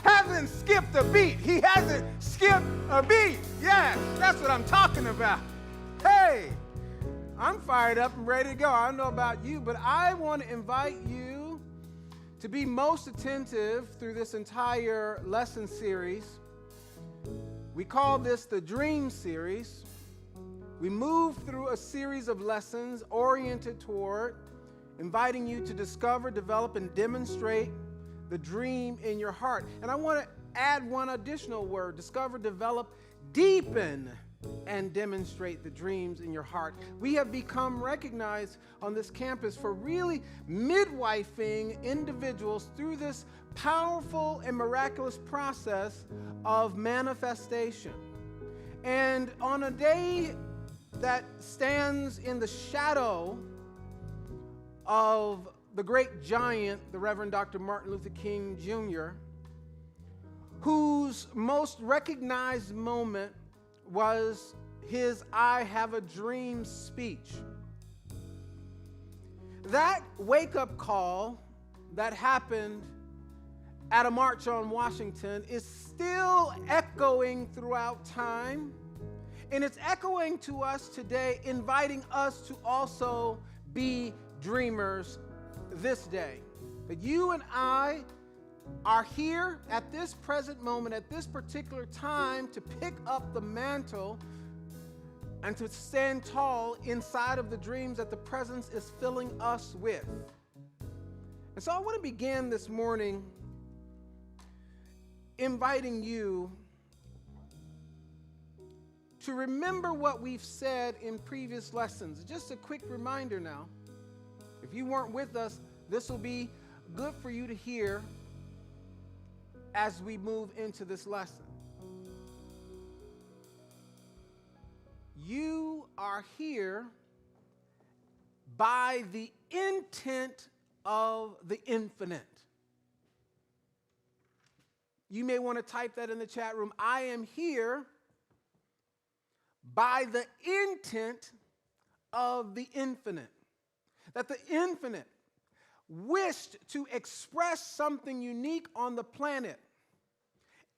hasn't skipped a beat. He hasn't skipped a beat. Yes, that's what I'm talking about. Hey, I'm fired up and ready to go. I don't know about you, but I want to invite you to be most attentive through this entire lesson series. We call this the Dream Series. We move through a series of lessons oriented toward inviting you to discover, develop, and demonstrate the dream in your heart. And I want to add one additional word: discover, develop, deepen, and demonstrate the dreams in your heart. We have become recognized on this campus for really midwifing individuals through this powerful and miraculous process of manifestation. And on a day that stands in the shadow of the great giant, the Reverend Dr. Martin Luther King Jr., whose most recognized moment was his "I Have a Dream" speech. That wake-up call that happened at a march on Washington is still echoing throughout time, and it's echoing to us today, inviting us to also be dreamers this day. That you and I are here at this present moment, at this particular time, to pick up the mantle and to stand tall inside of the dreams that the presence is filling us with. And so I want to begin this morning inviting you to remember what we've said in previous lessons. Just a quick reminder now. If you weren't with us, this will be good for you to hear as we move into this lesson. You are here by the intent of the infinite. You may want to type that in the chat room. I am here by the intent of the infinite. That the infinite wished to express something unique on the planet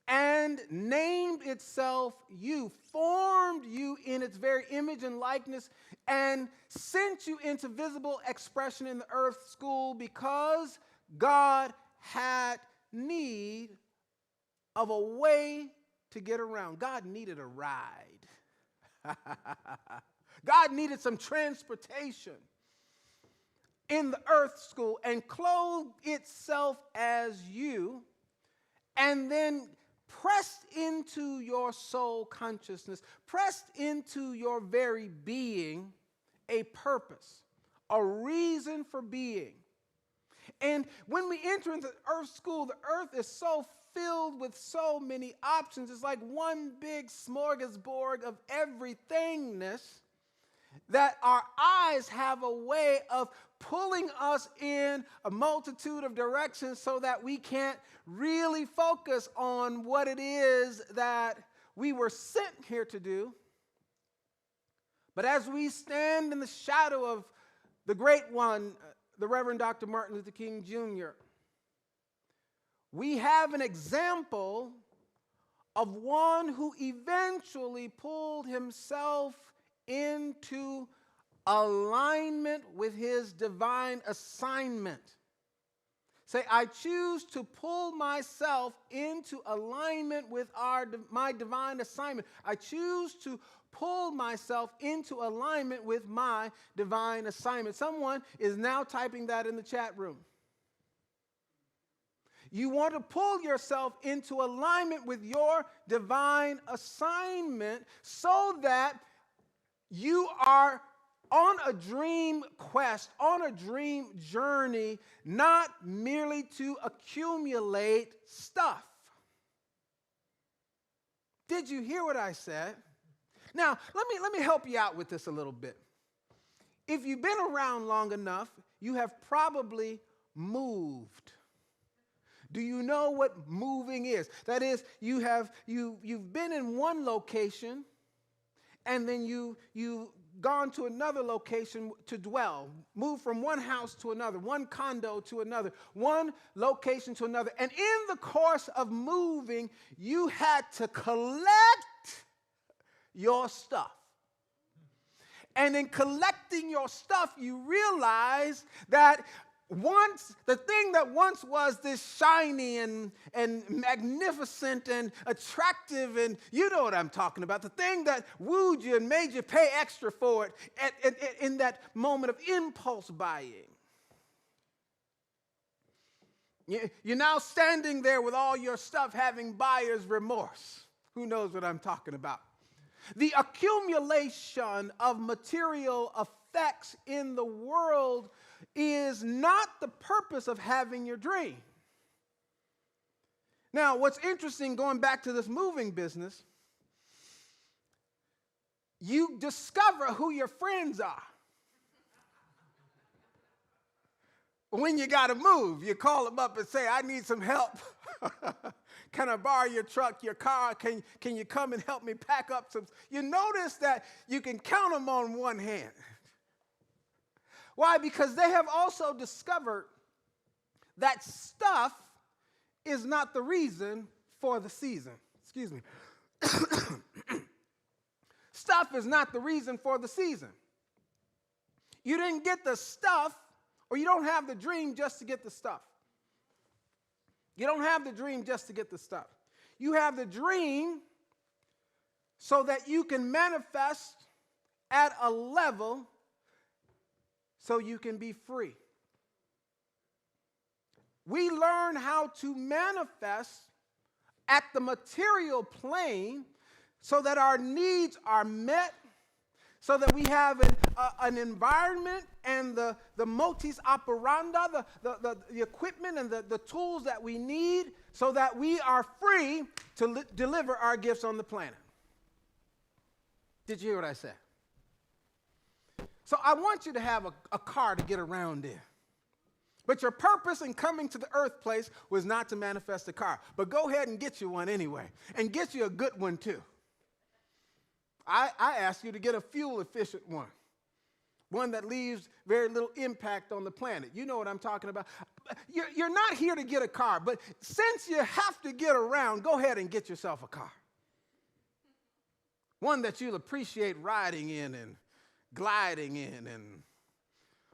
and named itself you, formed you in its very image and likeness, and sent you into visible expression in the earth school because God had need of a way to get around. God needed a ride. God needed some transportation in the earth school and clothed itself as you, and then pressed into your soul consciousness, pressed into your very being a purpose, a reason for being. And when we enter into earth school, the earth is so filled with so many options. It's like one big smorgasbord of everythingness that our eyes have a way of pulling us in a multitude of directions so that we can't really focus on what it is that we were sent here to do. But as we stand in the shadow of the great one, the Reverend Dr. Martin Luther King Jr., we have an example of one who eventually pulled himself into alignment with his divine assignment. Say, I choose to pull myself into alignment with my divine assignment. I choose to pull myself into alignment with my divine assignment. Someone is now typing that in the chat room. You want to pull yourself into alignment with your divine assignment so that you are on a dream quest, on a dream journey, not merely to accumulate stuff. Did you hear what I said? Now, let me help you out with this a little bit. If you've been around long enough, you have probably moved. Do you know what moving is? That is, you've been in one location, and then you gone to another location to dwell, moved from one house to another, one condo to another, one location to another. And in the course of moving, you had to collect your stuff. And in collecting your stuff, you realize that once the thing that once was this shiny and magnificent and attractive, and you know what I'm talking about, the thing that wooed you and made you pay extra for it in that moment of impulse buying. You're now standing there with all your stuff having buyer's remorse. Who knows what I'm talking about? The accumulation of material effects in the world is not the purpose of having your dream. Now, what's interesting, going back to this moving business, you discover who your friends are. When you got to move, you call them up and say, I need some help. Can I borrow your truck, your car? Can you come and help me pack up some? You notice that you can count them on one hand. Why? Because they have also discovered that stuff is not the reason for the season. Excuse me. Stuff is not the reason for the season. You didn't get the stuff, or you don't have the dream just to get the stuff. You don't have the dream just to get the stuff. You have the dream so that you can manifest at a level so you can be free. We learn how to manifest at the material plane so that our needs are met, so that we have an environment and the modus operandi, the equipment and the tools that we need so that we are free to deliver our gifts on the planet. Did you hear what I said? So I want you to have a car to get around in. But your purpose in coming to the earth place was not to manifest a car. But go ahead and get you one anyway. And get you a good one too. I ask you to get a fuel-efficient one. One that leaves very little impact on the planet. You know what I'm talking about. You're not here to get a car, but since you have to get around, go ahead and get yourself a car. One that you'll appreciate riding in and gliding in, and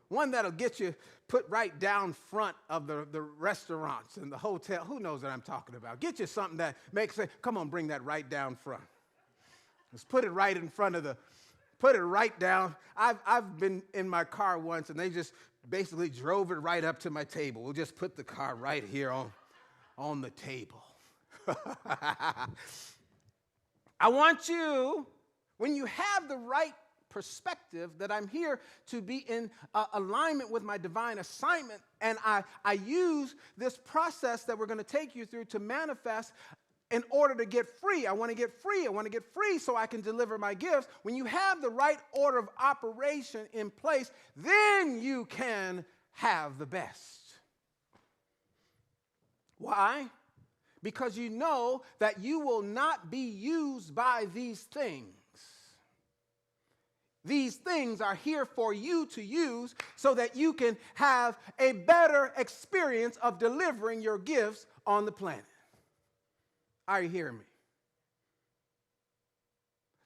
one that'll get you put right down front of the restaurants and the hotel. Who knows what I'm talking about? Get you something that makes it, come on, bring that right down front. Let's put it right in front of put it right down. I've been in my car once, and they just basically drove it right up to my table. We'll just put the car right here on the table. I want you, when you have the right perspective that I'm here to be in alignment with my divine assignment, and I use this process that we're going to take you through to manifest in order to get free. I want to get free. I want to get free so I can deliver my gifts. When you have the right order of operation in place, then you can have the best. Why? Because you know that you will not be used by these things. These things are here for you to use so that you can have a better experience of delivering your gifts on the planet. Are you hearing me?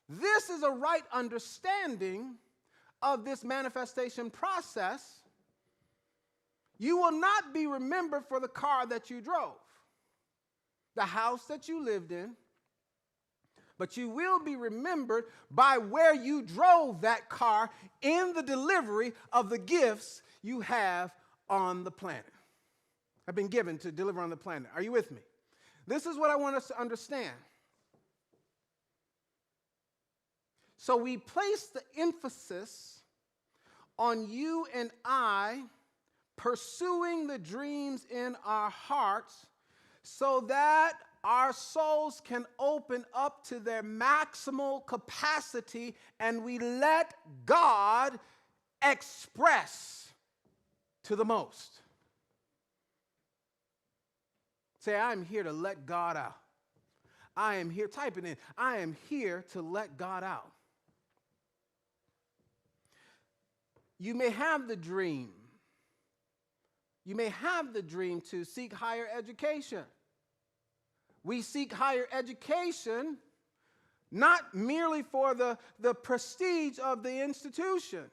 This is a right understanding of this manifestation process. You will not be remembered for the car that you drove, the house that you lived in, but you will be remembered by where you drove that car in the delivery of the gifts you have on the planet. Have been given to deliver on the planet. Are you with me? This is what I want us to understand. So we place the emphasis on you and I pursuing the dreams in our hearts so that our souls can open up to their maximal capacity and we let God express to the most. Say, I'm here to let God out. I am here, type it in. I am here to let God out. You may have the dream. You may have the dream to seek higher education. We seek higher education not merely for the prestige of the institution.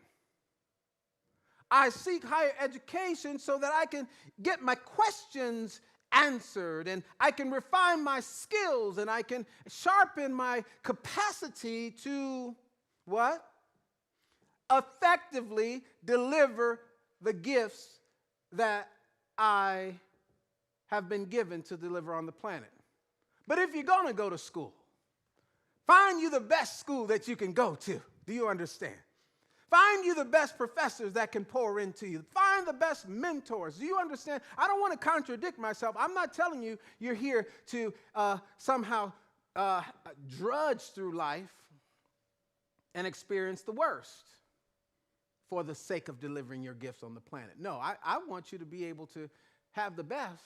I seek higher education so that I can get my questions answered, and I can refine my skills, and I can sharpen my capacity to what? Effectively deliver the gifts that I have been given to deliver on the planet. But if you're going to go to school, find you the best school that you can go to. Do you understand? Find you the best professors that can pour into you. Find the best mentors. Do you understand? I don't want to contradict myself. I'm not telling you you're here to somehow drudge through life and experience the worst for the sake of delivering your gifts on the planet. No, I want you to be able to have the best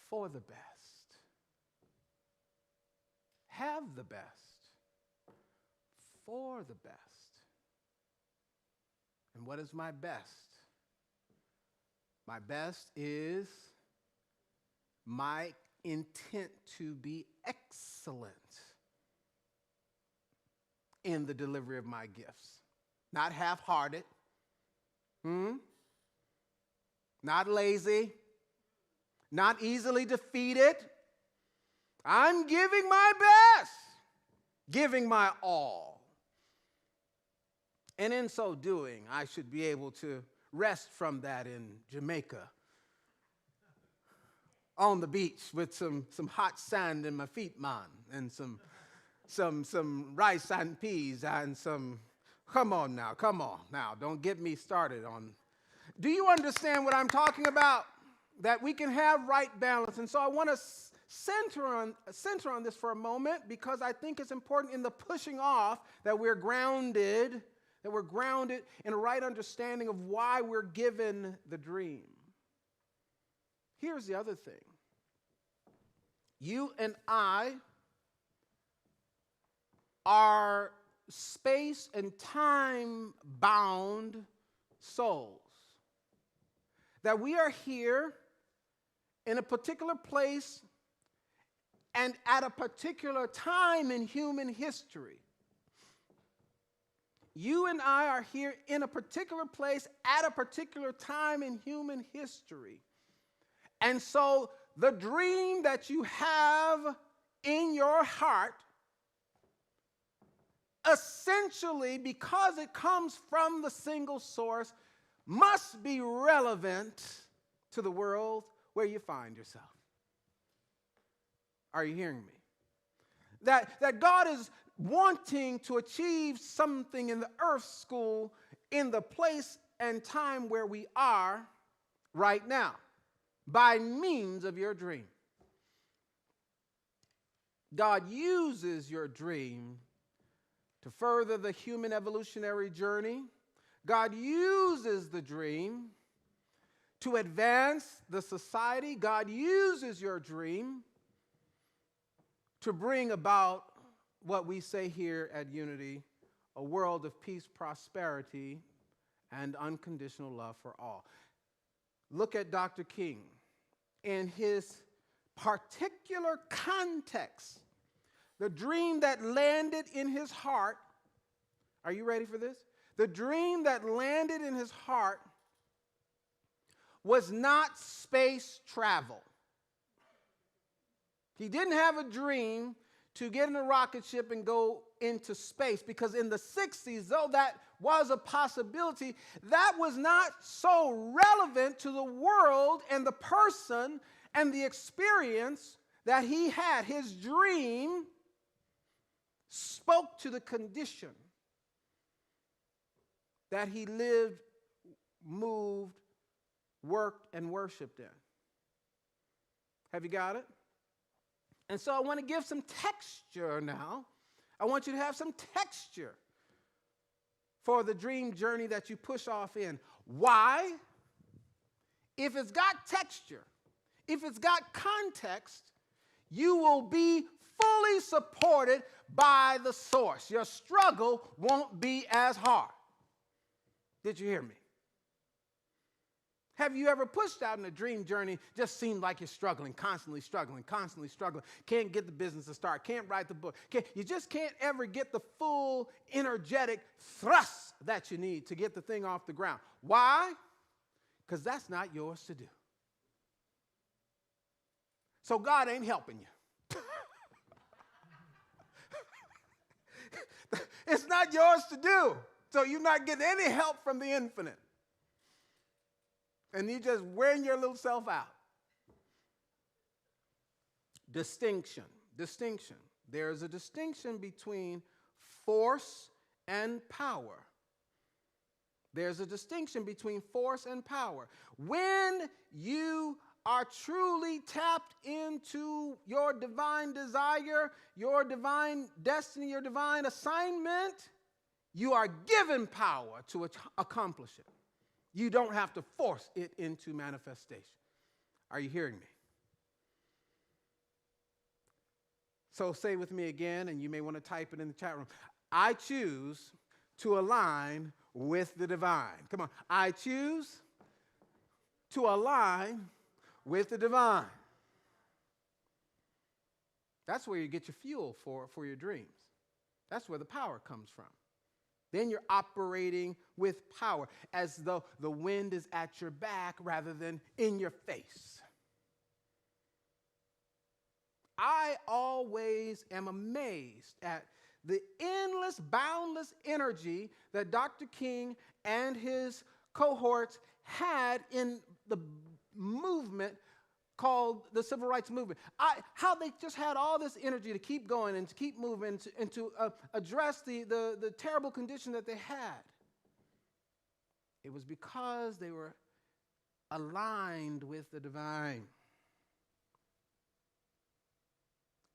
for the best. Have the best for the best. And what is my best? My best is my intent to be excellent in the delivery of my gifts. Not half-hearted. Not lazy. Not easily defeated. I'm giving my best. Giving my all. And in so doing, I should be able to rest from that in Jamaica. On the beach with some hot sand in my feet, man. And some rice and peas and some, come on now, don't get me started on. Do you understand what I'm talking about? That we can have right balance. And so I want to center on this for a moment, because I think it's important in the pushing off that we're grounded in a right understanding of why we're given the dream. Here's the other thing. You and I are space and time bound souls. That we are here in a particular place and at a particular time in human history. You and I are here in a particular place at a particular time in human history. And so the dream that you have in your heart, essentially, because it comes from the single source, must be relevant to the world where you find yourself. Are you hearing me? That God is wanting to achieve something in the earth school in the place and time where we are right now by means of your dream. God uses your dream to further the human evolutionary journey. God uses the dream to advance the society. God uses your dream to bring about what we say here at Unity, a world of peace, prosperity, and unconditional love for all. Look at Dr. King. In his particular context, the dream that landed in his heart, are you ready for this? The dream that landed in his heart was not space travel. He didn't have a dream to get in a rocket ship and go into space, because in the 60s, though that was a possibility, that was not so relevant to the world and the person and the experience that he had. His dream spoke to the condition that he lived, moved, worked, and worshiped in. Have you got it? And so I want to give some texture now. I want you to have some texture for the dream journey that you push off in. Why? If it's got texture, if it's got context, you will be fully supported by the source. Your struggle won't be as hard. Did you hear me? Have you ever pushed out in a dream journey, just seemed like you're struggling, constantly struggling, can't get the business to start, can't write the book, you just can't ever get the full energetic thrust that you need to get the thing off the ground. Why? Because that's not yours to do. So God ain't helping you. It's not yours to do. So you're not getting any help from the infinite. And you're just wearing your little self out. Distinction. There's a distinction between force and power. There's a distinction between force and power. When you are truly tapped into your divine desire, your divine destiny, your divine assignment, you are given power to accomplish it. You don't have to force it into manifestation. Are you hearing me? So say with me again, and you may want to type it in the chat room. I choose to align with the divine. Come on. I choose to align with the divine. That's where you get your fuel for your dreams. That's where the power comes from. Then you're operating with power, as though the wind is at your back rather than in your face. I always am amazed at the endless, boundless energy that Dr. King and his cohorts had in the movement called the Civil Rights Movement. How they just had all this energy to keep going and to keep moving and to address the terrible condition that they had. It was because they were aligned with the divine.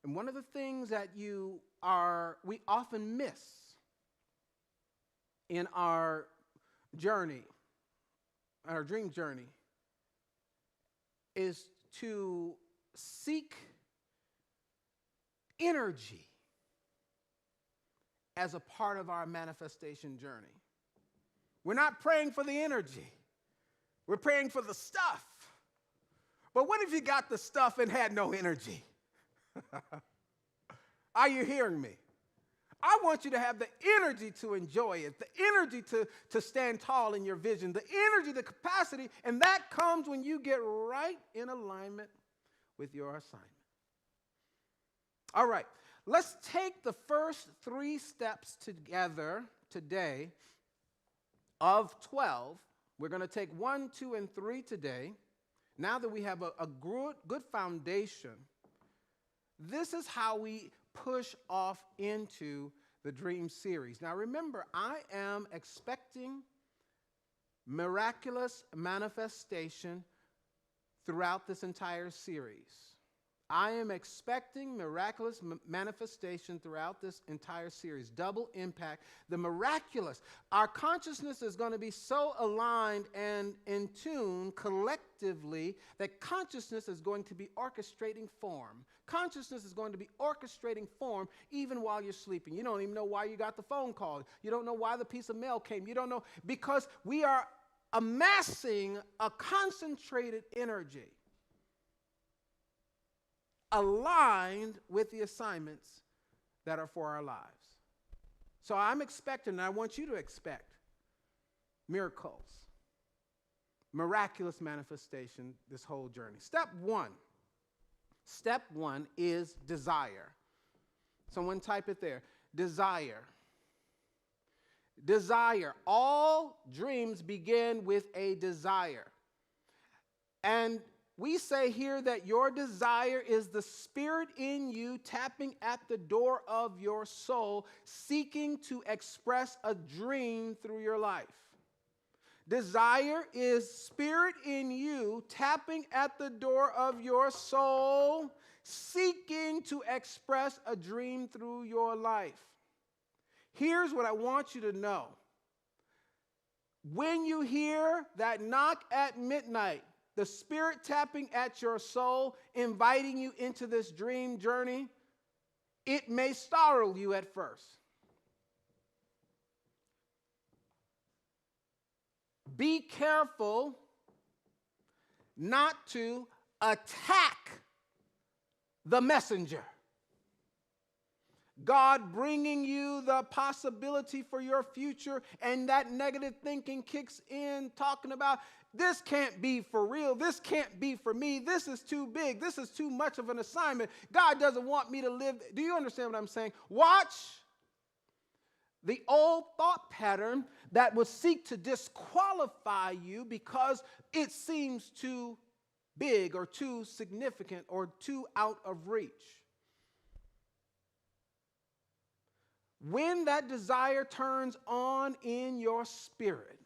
And one of the things that we often miss in our journey, our dream journey, is to seek energy as a part of our manifestation journey. We're not praying for the energy. We're praying for the stuff. But what if you got the stuff and had no energy? Are you hearing me? I want you to have the energy to enjoy it, the energy to stand tall in your vision, the energy, the capacity, and that comes when you get right in alignment with your assignment. All right, let's take the first 3 steps together today of 12. We're going to take 1, 2, and 3 today. Now that we have a good foundation, this is how we push off into the Dream series. Now remember, I am expecting miraculous manifestation throughout this entire series. I am expecting miraculous manifestation throughout this entire series. Double impact. The miraculous. Our consciousness is going to be so aligned and in tune collectively that consciousness is going to be orchestrating form. Consciousness is going to be orchestrating form even while you're sleeping. You don't even know why you got the phone call. You don't know why the piece of mail came. You don't know, because we are amassing a concentrated energy aligned with the assignments that are for our lives. So I'm expecting, and I want you to expect, miracles, miraculous manifestation this whole journey. Step one is desire. Someone type it there. Desire. Desire. All dreams begin with a desire. And we say here that your desire is the spirit in you tapping at the door of your soul, seeking to express a dream through your life. Desire is spirit in you tapping at the door of your soul, seeking to express a dream through your life. Here's what I want you to know. When you hear that knock at midnight, the spirit tapping at your soul, inviting you into this dream journey, it may startle you at first. be careful not to attack the messenger. God bringing you the possibility for your future, and that negative thinking kicks in, talking about, this can't be for real. This can't be for me. This is too big. This is too much of an assignment. God doesn't want me to live. Do you understand what I'm saying? Watch the old thought pattern that would seek to disqualify you because it seems too big or too significant or too out of reach. When that desire turns on in your spirit,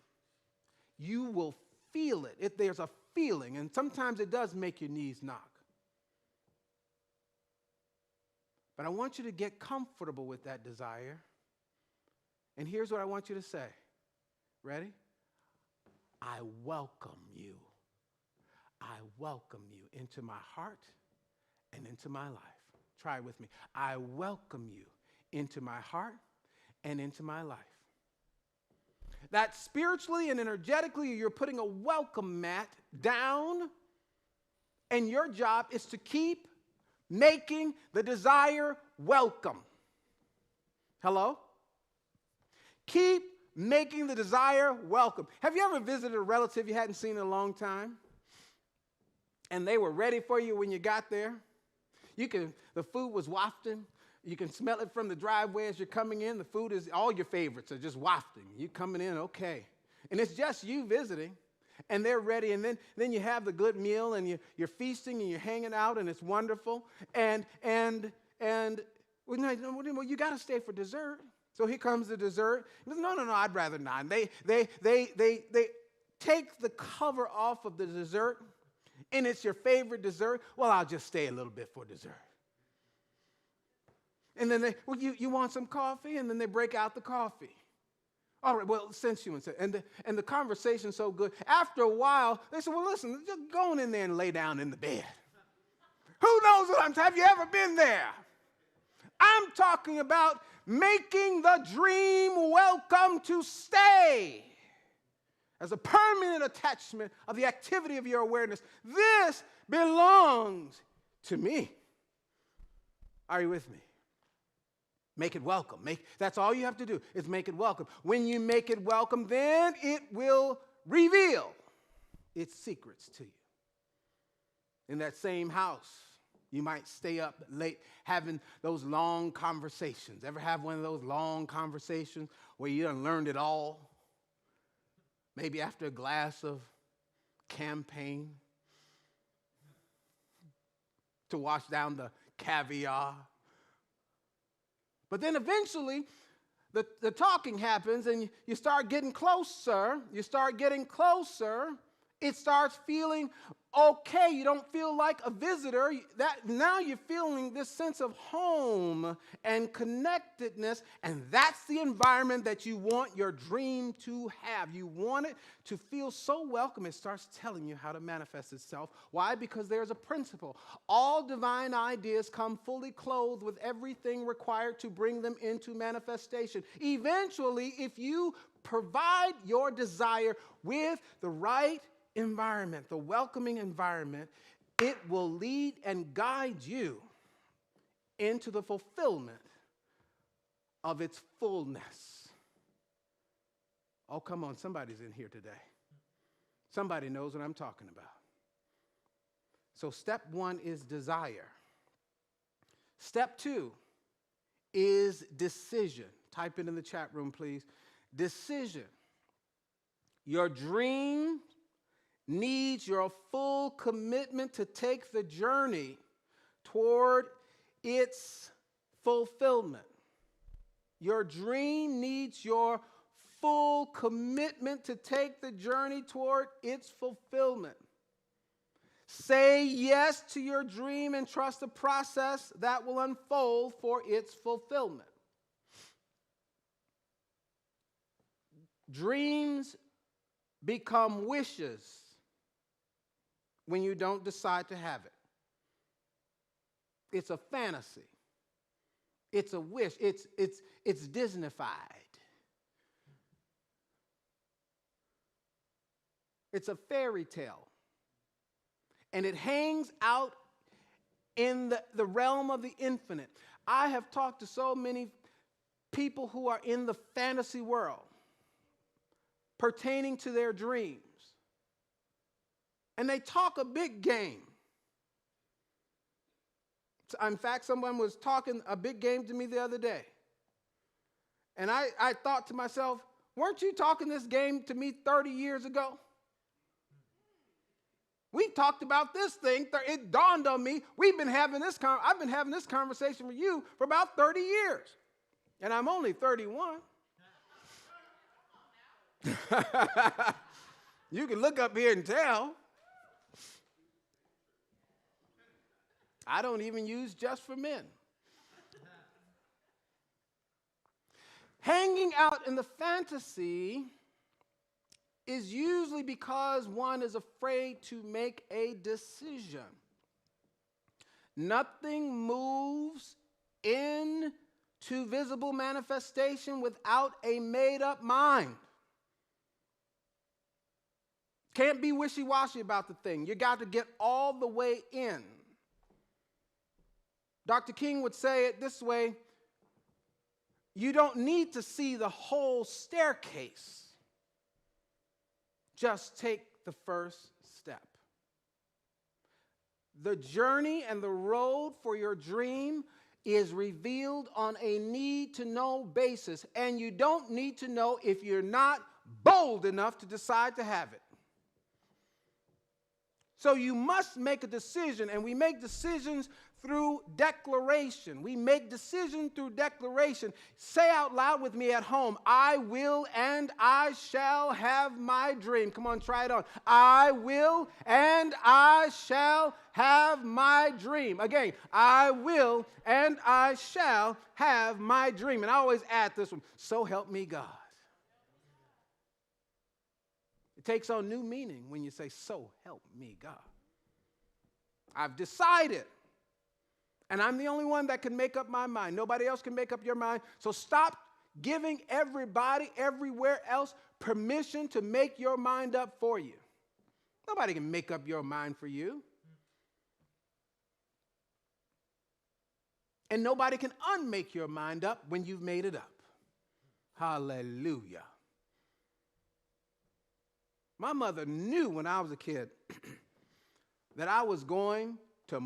you will feel it. There's a feeling, and sometimes it does make your knees knock. But I want you to get comfortable with that desire. And here's what I want you to say. Ready? I welcome you. I welcome you into my heart and into my life. Try it with me. I welcome you into my heart and into my life. That spiritually and energetically, you're putting a welcome mat down, and your job is to keep making the desire welcome. Hello? Keep making the desire welcome. Have you ever visited a relative you hadn't seen in a long time? And they were ready for you when you got there? The food was wafting. You can smell it from the driveway as you're coming in. The food is, all your favorites are just wafting. You coming in, okay. And it's just you visiting, and they're ready. And then you have the good meal, and you're feasting, and you're hanging out, and it's wonderful. And well, you got to stay for dessert. So here comes the dessert. He goes, no, I'd rather not. They take the cover off of the dessert, and it's your favorite dessert. Well, I'll just stay a little bit for dessert. And then you want some coffee? And then they break out the coffee. All right, well, since you insist. And the conversation's so good. After a while, they said, well, listen, just go on in there and lay down in the bed. Who knows what I'm talking about? Have you ever been there? I'm talking about making the dream welcome to stay as a permanent attachment of the activity of your awareness. This belongs to me. Are you with me? Make it welcome. That's all you have to do is make it welcome. When you make it welcome, then it will reveal its secrets to you. In that same house, you might stay up late having those long conversations. Ever have one of those long conversations where you done learned it all? Maybe after a glass of champagne to wash down the caviar. But then eventually, the talking happens, and you start getting closer. You start getting closer. It starts feeling okay. You don't feel like a visitor. Now you're feeling this sense of home and connectedness, and that's the environment that you want your dream to have. You want it to feel so welcome, it starts telling you how to manifest itself. Why? Because there's a principle. All divine ideas come fully clothed with everything required to bring them into manifestation. Eventually, if you provide your desire with the right environment, the welcoming environment, it will lead and guide you into the fulfillment of its fullness. Oh, come on, somebody's in here today. Somebody knows what I'm talking about. So step 1 is desire. Step 2 is decision. Type it in the chat room, please. Decision. Your dream needs your full commitment to take the journey toward its fulfillment. Your dream needs your full commitment to take the journey toward its fulfillment. Say yes to your dream and trust the process that will unfold for its fulfillment. Dreams become wishes when you don't decide to have it. It's a fantasy. It's a wish. It's Disneyfied. It's a fairy tale. And it hangs out in the realm of the infinite. I have talked to so many people who are in the fantasy world pertaining to their dreams. And they talk a big game. In fact, someone was talking a big game to me the other day. And I thought to myself, weren't you talking this game to me 30 years ago? We talked about this thing. It dawned on me. I've been having this conversation with you for about 30 years. And I'm only 31. You can look up here and tell. I don't even use Just for Men. Hanging out in the fantasy is usually because one is afraid to make a decision. Nothing moves into visible manifestation without a made-up mind. Can't be wishy-washy about the thing. You got to get all the way in. Dr. King would say it this way: you don't need to see the whole staircase. Just take the first step. The journey and the road for your dream is revealed on a need-to-know basis, and you don't need to know if you're not bold enough to decide to have it. So you must make a decision, and we make decisions through declaration. We make decisions through declaration. Say out loud with me at home: I will and I shall have my dream. Come on, try it on. I will and I shall have my dream. Again, I will and I shall have my dream. And I always add this one: so help me God. It takes on new meaning when you say, so help me God. I've decided. And I'm the only one that can make up my mind. Nobody else can make up your mind. So stop giving everybody everywhere else permission to make your mind up for you. Nobody can make up your mind for you. And nobody can unmake your mind up when you've made it up. Hallelujah. My mother knew when I was a kid that I was going to